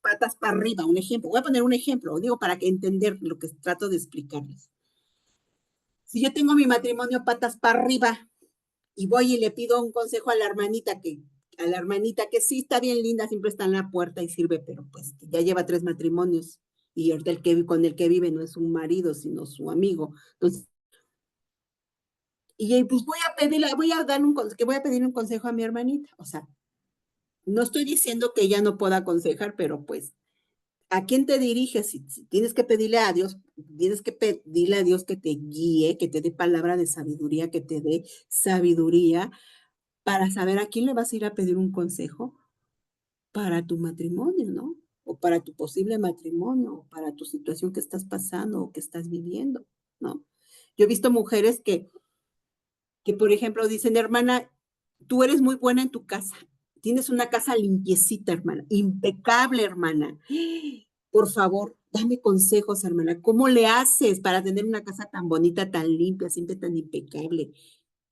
patas para arriba, un ejemplo, voy a poner un ejemplo, digo para que entender lo que trato de explicarles. Si yo tengo mi matrimonio patas para arriba y voy y le pido un consejo a la hermanita que sí está bien linda, siempre está en la puerta y sirve, pero pues ya lleva 3 matrimonios y ahorita con el que vive no es su marido, sino su amigo. Entonces, y pues voy a pedir un consejo a mi hermanita. O sea, no estoy diciendo que ella no pueda aconsejar, pero pues, ¿a quién te diriges? Si tienes que pedirle a Dios, tienes que pedirle a Dios que te guíe, que te dé palabra de sabiduría, que te dé sabiduría para saber a quién le vas a ir a pedir un consejo para tu matrimonio, ¿no? O para tu posible matrimonio, o para tu situación que estás pasando o que estás viviendo, ¿no? Yo he visto mujeres que, por ejemplo, dicen, hermana, tú eres muy buena en tu casa. Tienes una casa limpiecita, hermana, impecable, hermana. Por favor, dame consejos, hermana. ¿Cómo le haces para tener una casa tan bonita, tan limpia, siempre tan impecable?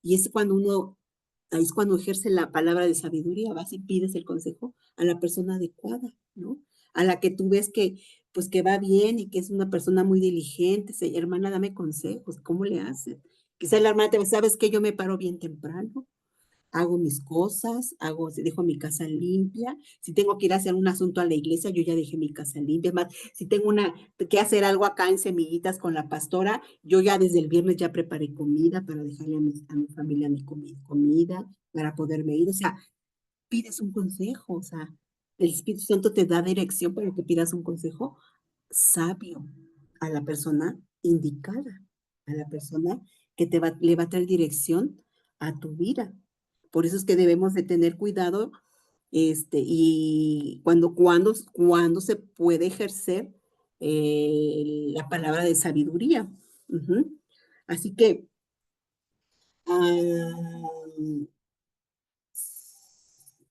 Y ahí es cuando ejerce la palabra de sabiduría, vas y pides el consejo a la persona adecuada, ¿no? A la que tú ves que, pues que va bien y que es una persona muy diligente. Hermana, dame consejos, ¿cómo le haces? Quizá la hermana te va, ¿sabes qué? Yo me paro bien temprano, hago mis cosas, dejo mi casa limpia. Si tengo que ir a hacer un asunto a la iglesia, yo ya dejé mi casa limpia. Es más, si tengo que hacer algo acá en Semillitas con la pastora, yo ya desde el viernes ya preparé comida para dejarle a mi familia comida, para poderme ir. O sea, pides un consejo, o sea, el Espíritu Santo te da dirección para que pidas un consejo sabio a la persona indicada, a la persona que le va a traer dirección a tu vida. Por eso es que debemos de tener cuidado, y cuando se puede ejercer la palabra de sabiduría. Ujú. Así que, ah,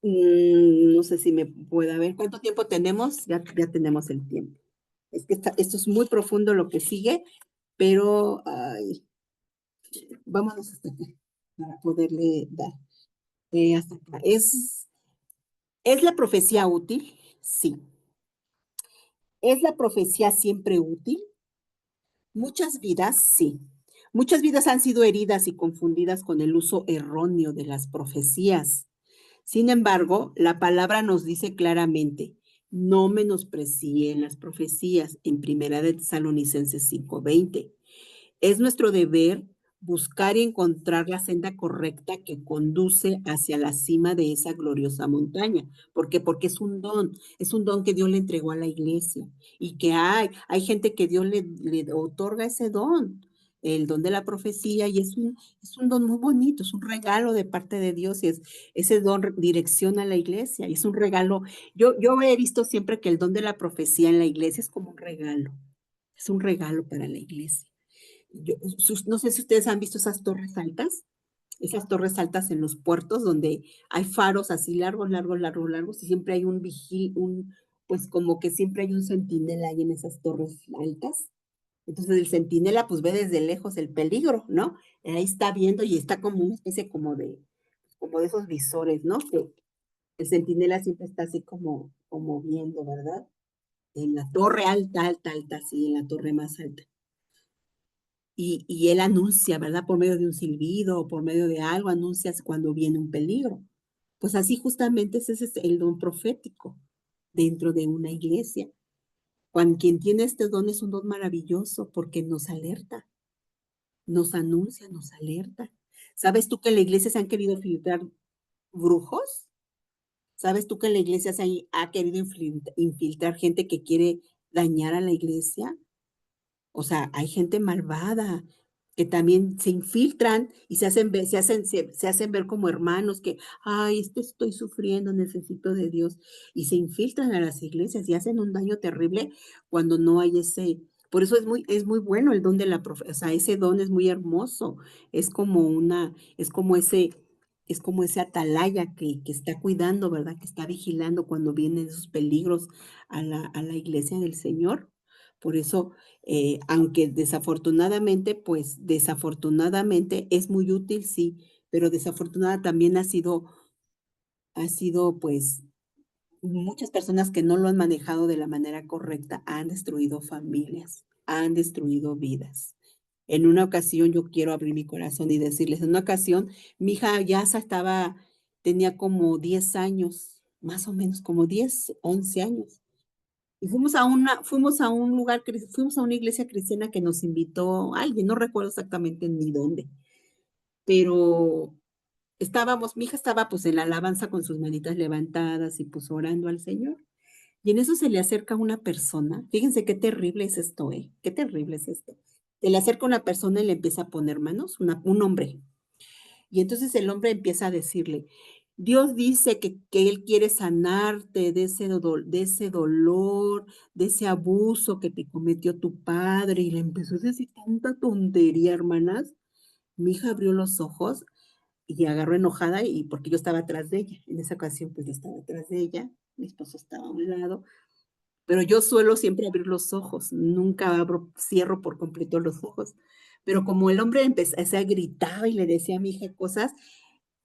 no sé si me pueda ver cuánto tiempo tenemos. Ya tenemos el tiempo. Es que esto es muy profundo lo que sigue, pero ay, vámonos hasta acá para poderle dar. Hasta acá. ¿Es la profecía útil? Sí. ¿Es la profecía siempre útil? Muchas vidas, sí. Muchas vidas han sido heridas y confundidas con el uso erróneo de las profecías. Sin embargo, la palabra nos dice claramente, no menosprecien las profecías en Primera de Tesalonicenses 5:20. Es nuestro deber buscar y encontrar la senda correcta que conduce hacia la cima de esa gloriosa montaña. ¿Por qué? Porque es un don que Dios le entregó a la iglesia y que hay gente que Dios le otorga ese don, el don de la profecía, y es un don muy bonito, es un regalo de parte de Dios, y ese don direcciona a la iglesia, y es un regalo. Yo he visto siempre que el don de la profecía en la iglesia es como un regalo, es un regalo para la iglesia. No sé si ustedes han visto esas torres altas en los puertos donde hay faros así largos, largos, largos, largos, y siempre hay pues como que siempre hay un centinela ahí en esas torres altas. Entonces el centinela pues ve desde lejos el peligro, ¿no? Ahí está viendo y está como una especie como de esos visores, ¿no? Que el centinela siempre está así como viendo, ¿verdad? En la torre alta, alta, alta, sí, en la torre más alta. Y él anuncia, ¿verdad? Por medio de un silbido o por medio de algo, anuncias cuando viene un peligro. Pues así justamente ese es el don profético dentro de una iglesia. Cuando quien tiene este don es un don maravilloso porque nos alerta, nos anuncia, nos alerta. ¿Sabes tú que en la iglesia se han querido filtrar brujos? ¿Sabes tú que en la iglesia ha querido infiltrar gente que quiere dañar a la iglesia? O sea, hay gente malvada que también se infiltran y se hacen ver como hermanos que, ay, estoy sufriendo, necesito de Dios. Y se infiltran a las iglesias y hacen un daño terrible cuando no hay por eso es muy bueno el don de la profecía, o sea, ese don es muy hermoso. Es como es como ese atalaya que está cuidando, ¿verdad? Que está vigilando cuando vienen esos peligros a la iglesia del Señor. Por eso, aunque desafortunadamente, pues desafortunadamente es muy útil, sí, pero desafortunada también ha sido pues muchas personas que no lo han manejado de la manera correcta han destruido familias, han destruido vidas. En una ocasión, yo quiero abrir mi corazón y decirles, en una ocasión, mi hija tenía como 10 años, más o menos como 10, 11 años, Y fuimos a una iglesia cristiana que nos invitó alguien, no recuerdo exactamente ni dónde, pero mi hija estaba pues en la alabanza con sus manitas levantadas y pues orando al Señor. Y en eso se le acerca una persona. Fíjense qué terrible es esto, ¿eh? Qué terrible es esto. Se le acerca una persona y le empieza a poner manos, un hombre. Y entonces el hombre empieza a decirle, Dios dice que Él quiere sanarte de ese dolor, de ese abuso que te cometió tu padre. Y le empezó a decir tanta tontería, hermanas. Mi hija abrió los ojos y agarró enojada y porque yo estaba atrás de ella. En esa ocasión, pues yo estaba atrás de ella, mi esposo estaba a un lado, pero yo suelo siempre abrir los ojos, nunca cierro por completo los ojos. Pero como el hombre empezó, o sea, gritaba y le decía a mi hija cosas,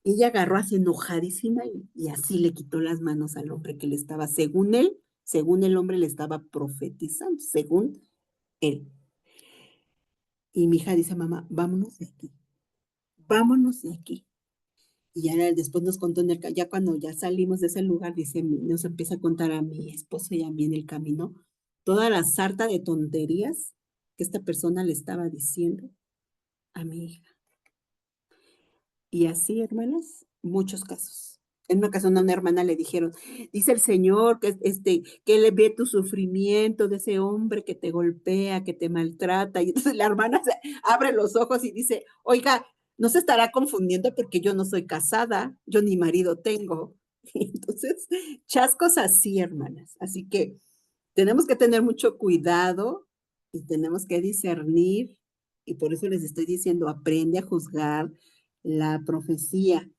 ella agarró así enojadísima y así le quitó las manos al hombre que le estaba, según el hombre le estaba profetizando, según él. Y mi hija dice, mamá, vámonos de aquí. Y ya después nos contó ya cuando ya salimos de ese lugar, dice, nos empieza a contar a mi esposo y a mí en el camino, toda la sarta de tonterías que esta persona le estaba diciendo a mi hija. Y así, hermanas, muchos casos. En una ocasión a una hermana le dijeron, dice el Señor que le ve tu sufrimiento de ese hombre que te golpea, que te maltrata. Y entonces la hermana abre los ojos y dice, oiga, no se estará confundiendo porque yo no soy casada, yo ni marido tengo. Y entonces, chascos así, hermanas. Así que tenemos que tener mucho cuidado y tenemos que discernir. Y por eso les estoy diciendo, aprende a juzgar la profecía.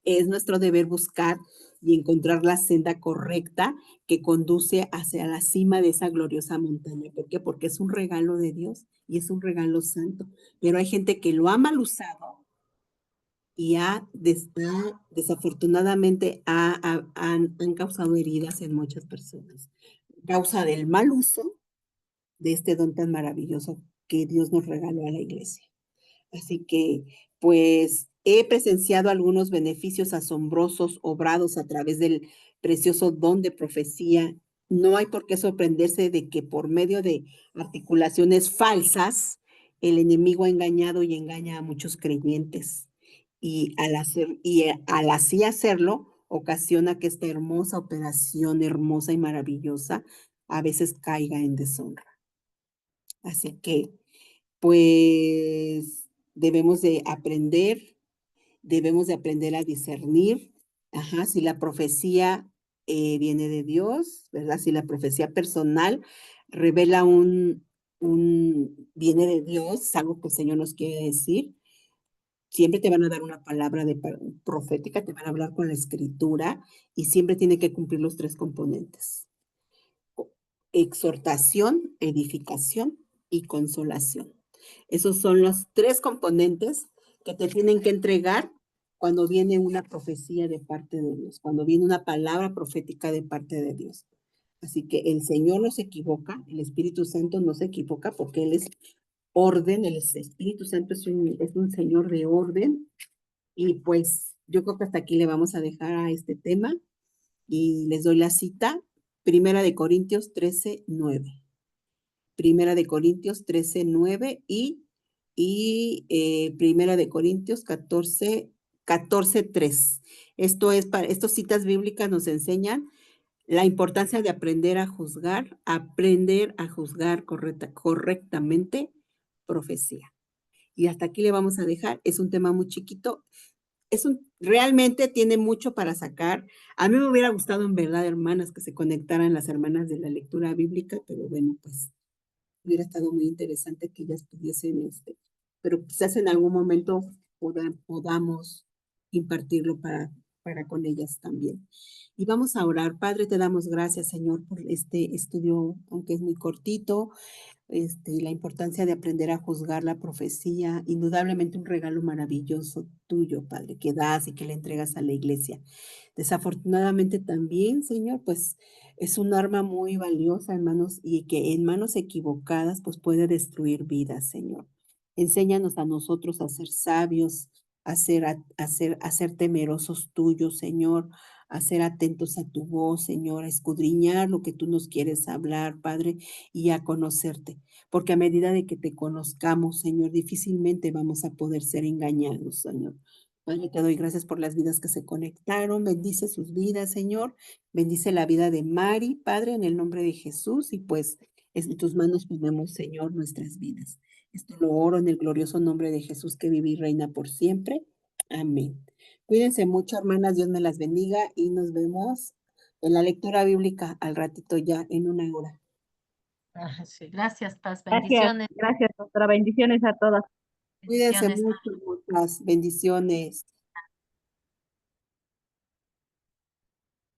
Es nuestro deber buscar y encontrar la senda correcta que conduce hacia la cima de esa gloriosa montaña. ¿Por qué? Porque es un regalo de Dios y es un regalo santo. Pero hay gente que lo ha mal usado y desafortunadamente han causado heridas en muchas personas. Causa del mal uso de este don tan maravilloso que Dios nos regaló a la iglesia. Así que, pues, he presenciado algunos beneficios asombrosos obrados a través del precioso don de profecía. No hay por qué sorprenderse de que por medio de articulaciones falsas, el enemigo ha engañado y engaña a muchos creyentes. Al así hacerlo, ocasiona que esta hermosa operación, hermosa y maravillosa, a veces caiga en deshonra. Así que, pues debemos de aprender a discernir, ajá, si la profecía viene de Dios, ¿verdad? Si la profecía personal revela viene de Dios, es algo que el Señor nos quiere decir. Siempre te van a dar una palabra profética, te van a hablar con la escritura y siempre tiene que cumplir los tres componentes: exhortación, edificación y consolación. Esos son los tres componentes que te tienen que entregar cuando viene una profecía de parte de Dios, cuando viene una palabra profética de parte de Dios. Así que el Señor no se equivoca, el Espíritu Santo no se equivoca porque Él es orden, el Espíritu Santo es un Señor de orden. Y pues yo creo que hasta aquí le vamos a dejar a este tema y les doy la cita, Primera de Corintios 13:9. Primera de Corintios 13:9 y Primera de Corintios 14:3. Estas citas bíblicas nos enseñan la importancia de aprender a juzgar correctamente profecía. Y hasta aquí le vamos a dejar. Es un tema muy chiquito. Realmente tiene mucho para sacar. A mí me hubiera gustado en verdad, hermanas, que se conectaran las hermanas de la lectura bíblica, pero bueno, pues hubiera estado muy interesante que ellas pudiesen, pero quizás en algún momento podamos impartirlo para con ellas también. Y vamos a orar. Padre, te damos gracias, Señor, por este estudio, aunque es muy cortito, la importancia de aprender a juzgar la profecía, indudablemente un regalo maravilloso tuyo, Padre, que das y que le entregas a la iglesia. Desafortunadamente también, Señor, pues es un arma muy valiosa en manos y que en manos equivocadas pues puede destruir vidas, Señor. Enséñanos a nosotros a ser sabios, a ser temerosos tuyos, Señor, a ser atentos a tu voz, Señor, a escudriñar lo que tú nos quieres hablar, Padre, y a conocerte, porque a medida de que te conozcamos, Señor, difícilmente vamos a poder ser engañados, Señor. Padre, te doy gracias por las vidas que se conectaron, bendice sus vidas, Señor, bendice la vida de Mari, Padre, en el nombre de Jesús, y pues en tus manos ponemos, Señor, nuestras vidas. Esto lo oro en el glorioso nombre de Jesús que vive y reina por siempre. Amén. Cuídense mucho, hermanas, Dios me las bendiga y nos vemos en la lectura bíblica al ratito ya en una hora. Ajá, sí. Gracias, Paz. Gracias, Bendiciones, gracias, doctora. Bendiciones a todas. Cuídense bendiciones. mucho, muchas bendiciones.